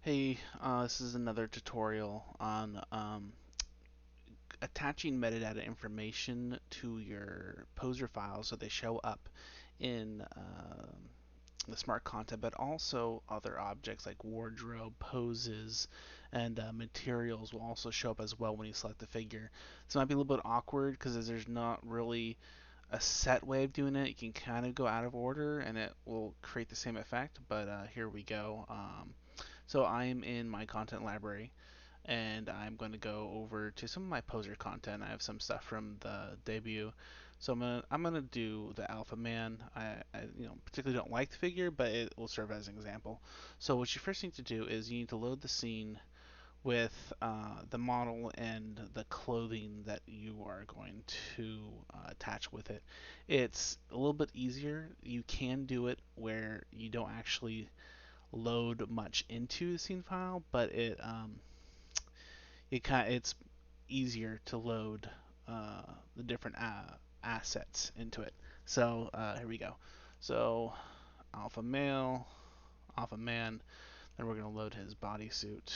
Hey, this is another tutorial on attaching metadata information to your poser files so they show up in the smart content, but also other objects like wardrobe, poses, and materials will also show up as well when you select the figure. This might be a little bit awkward because there's not really a set way of doing it. You can kind of go out of order and it will create the same effect, but here we go. So I'm in my content library and I'm going to go over to some of my poser content. I have some stuff from the debut. So I'm gonna do the Alpha Man. I particularly don't like the figure, but it will serve as an example. So what you first need to do is you need to load the scene with the model and the clothing that you are going to attach with it. It's a little bit easier. You can do it where you don't actually load much into the scene file, but it's easier to load the different assets into it. So here we go. So alpha male, alpha man. Then we're going to load his bodysuit.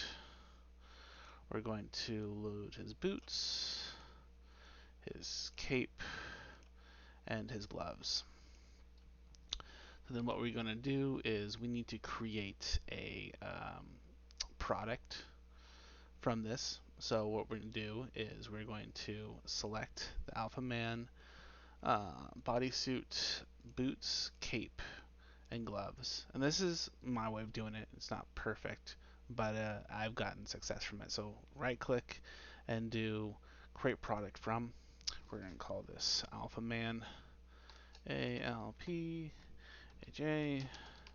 We're going to load his boots, his cape, and his gloves. So then what we're going to do is we need to create a product from this. So what we're going to do is we're going to select the Alpha Man bodysuit, boots, cape, and gloves. And this is my way of doing it. It's not perfect, but I've gotten success from it. So right click and do create product from. We're going to call this Alpha Man, ALPHA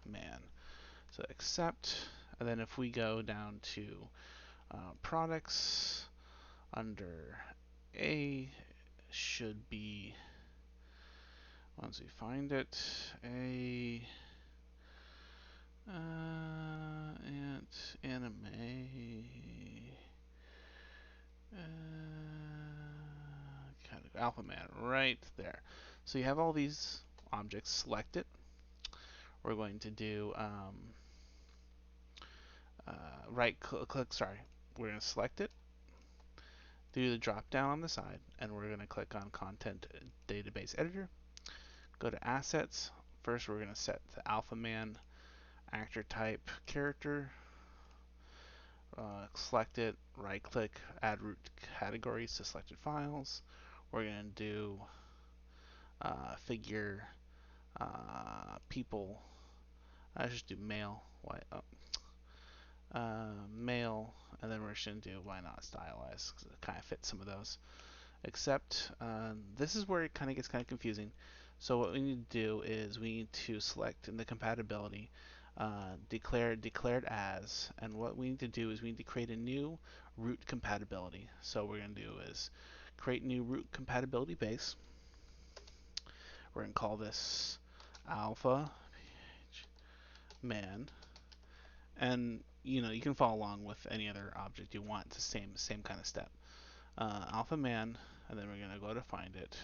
Man. So accept. And then if we go down to products, under A should be, once we find it, a and anime kind of Alpha Man right there. So you have all these objects selected. We're going to do right click, sorry, we're going to select it, do the drop down on the side, and we're going to click on Content Database Editor. Go to Assets. First, we're going to set the Alpha Man actor type character. Select it, right click, add root categories to selected files. We're going to do figure people. I just do male. Why? Male, and then we're just going to do why not stylize because it kind of fits some of those. Except this is where it kind of gets kind of confusing. So what we need to do is we need to select in the compatibility declared as, and what we need to do is we need to create a new root compatibility. So what we're going to do is create new root compatibility base. We're going to call this alpha man, and you can follow along with any other object you want. It's the same kind of step. Alpha man, and then we're going to go to find it.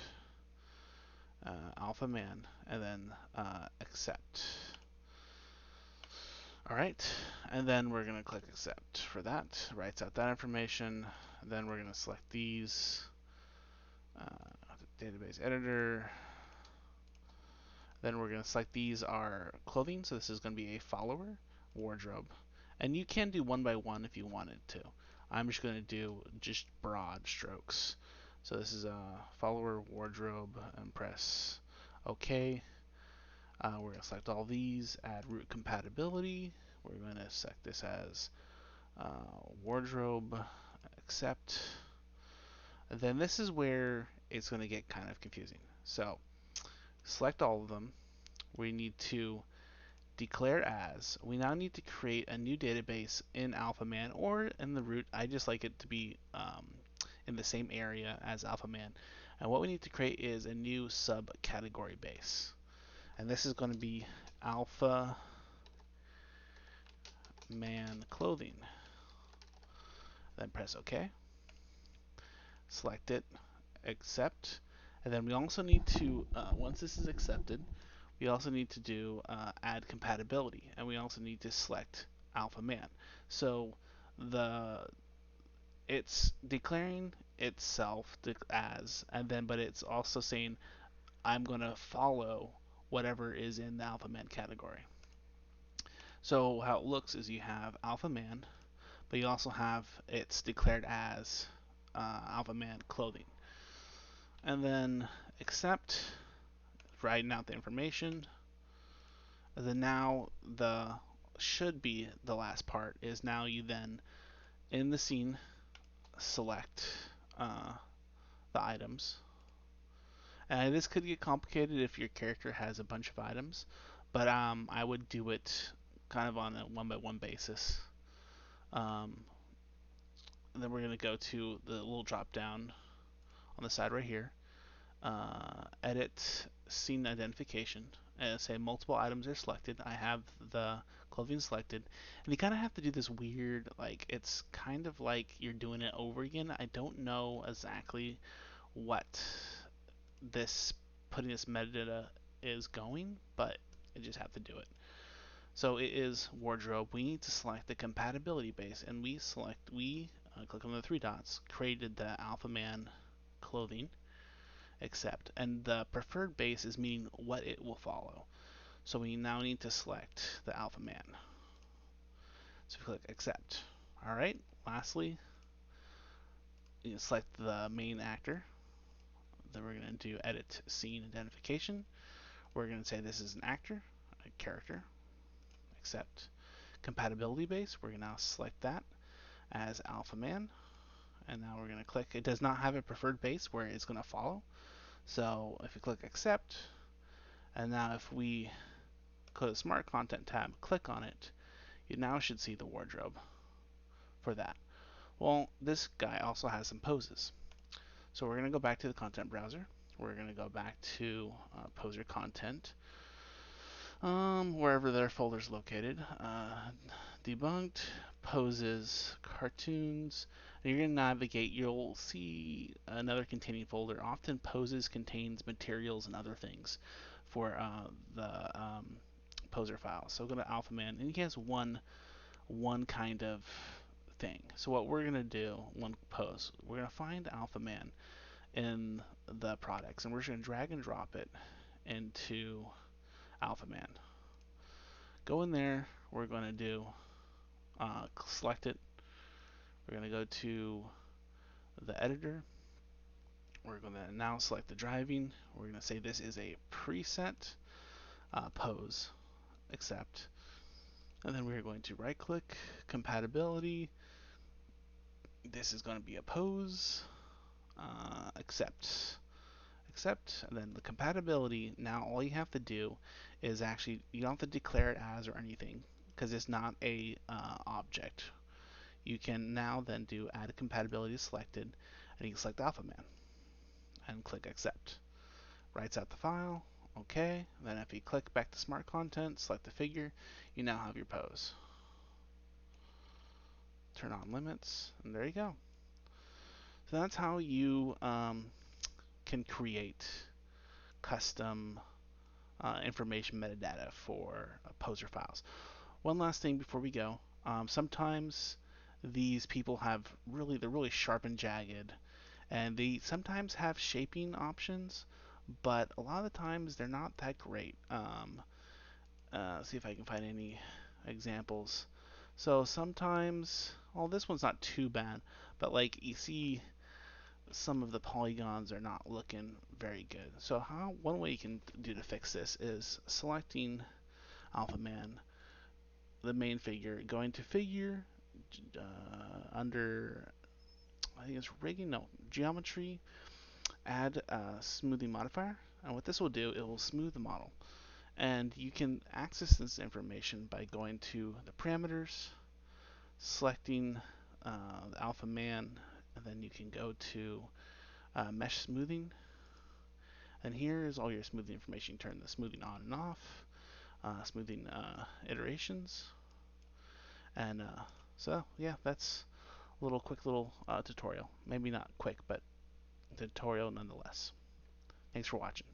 Alpha man, and then accept. Alright, and then we're going to click accept for that. Writes out that information. Then we're going to select these. Database editor. Then we're going to select these are clothing. So this is going to be a follower, wardrobe. And you can do one by one if you wanted to. I'm just going to do just broad strokes. So this is a follower, wardrobe, and press OK. We're going to select all these, add root compatibility. We're going to select this as wardrobe, accept. And then this is where it's going to get kind of confusing. So select all of them. We need to declare as. We now need to create a new database in AlphaMan or in the root. I just like it to be in the same area as AlphaMan. And what we need to create is a new subcategory base. And this is going to be Alpha Man Clothing. Then press OK. Select it, accept, and then we also need to, once this is accepted, we also need to do add compatibility, and we also need to select alpha man. So the it's declaring itself as, and then but it's also saying I'm going to follow whatever is in the alpha man category. So how it looks is you have alpha man, but you also have it's declared as alpha man clothing, and then accept, writing out the information. And then now the should be the last part is now you then in the scene select uh, the items. And this could get complicated if your character has a bunch of items, but I would do it kind of on a one by one basis. Um, and then we're going to go to the little drop down on the side right here, edit scene identification, and say multiple items are selected. I have the clothing selected, and you kind of have to do this weird, like it's kind of like you're doing it over again. I don't know exactly what this putting this metadata is going, but I just have to do it. So it is wardrobe. We need to select the compatibility base, and we click on the three dots, created the alpha man clothing, accept, and the preferred base is meaning what it will follow. So we now need to select the alpha man. So click accept. All right. Lastly, you select the main actor. Then we're going to do edit scene identification. We're going to say this is an actor, a character, accept. Compatibility base, we're going to now select that as alpha man, and now we're going to click. It does not have a preferred base where it's going to follow. So if we click accept, and now if we go to the smart content tab, click on it, you now should see the wardrobe for that. Well, this guy also has some poses. So we're going to go back to the content browser. We're going to go back to poser content, wherever their folder is located. Debunked, poses, cartoons. And you're going to navigate. You'll see another containing folder. Often poses contains materials and other things for the poser file. So go to Alpha Man, and he has one kind of thing. So what we're going to do, one pose, we're going to find Alpha Man in the products, and we're just going to drag and drop it into Alpha Man. Go in there. We're going to do select it. We're going to go to the editor. We're going to now select the driving. We're going to say this is a preset pose, accept. And then we're going to right click, compatibility. This is going to be a pose, accept. Accept, and then the compatibility. Now all you have to do is actually, you don't have to declare it as or anything because it's not a object. You can now then do add compatibility selected, and you can select Alpha Man and click accept. Writes out the file, okay. Then if you click back to smart content, select the figure, you now have your pose. Turn on limits, and there you go. So that's how you can create custom information metadata for poser files. One last thing before we go. Sometimes these people have they're really sharp and jagged, and they sometimes have shaping options, but a lot of the times they're not that great. See if I can find any examples. So sometimes, well, this one's not too bad, but like you see some of the polygons are not looking very good. So one way you can do to fix this is selecting Alpha Man, the main figure, going to figure, under, I think it's rigging, no, geometry, add a smoothie modifier. And what this will do, it will smooth the model. And you can access this information by going to the parameters, selecting the Alpha Man, and then you can go to mesh smoothing. And here is all your smoothing information. You turn the smoothing on and off, smoothing iterations. And so, yeah, that's a quick little tutorial. Maybe not quick, but tutorial nonetheless. Thanks for watching.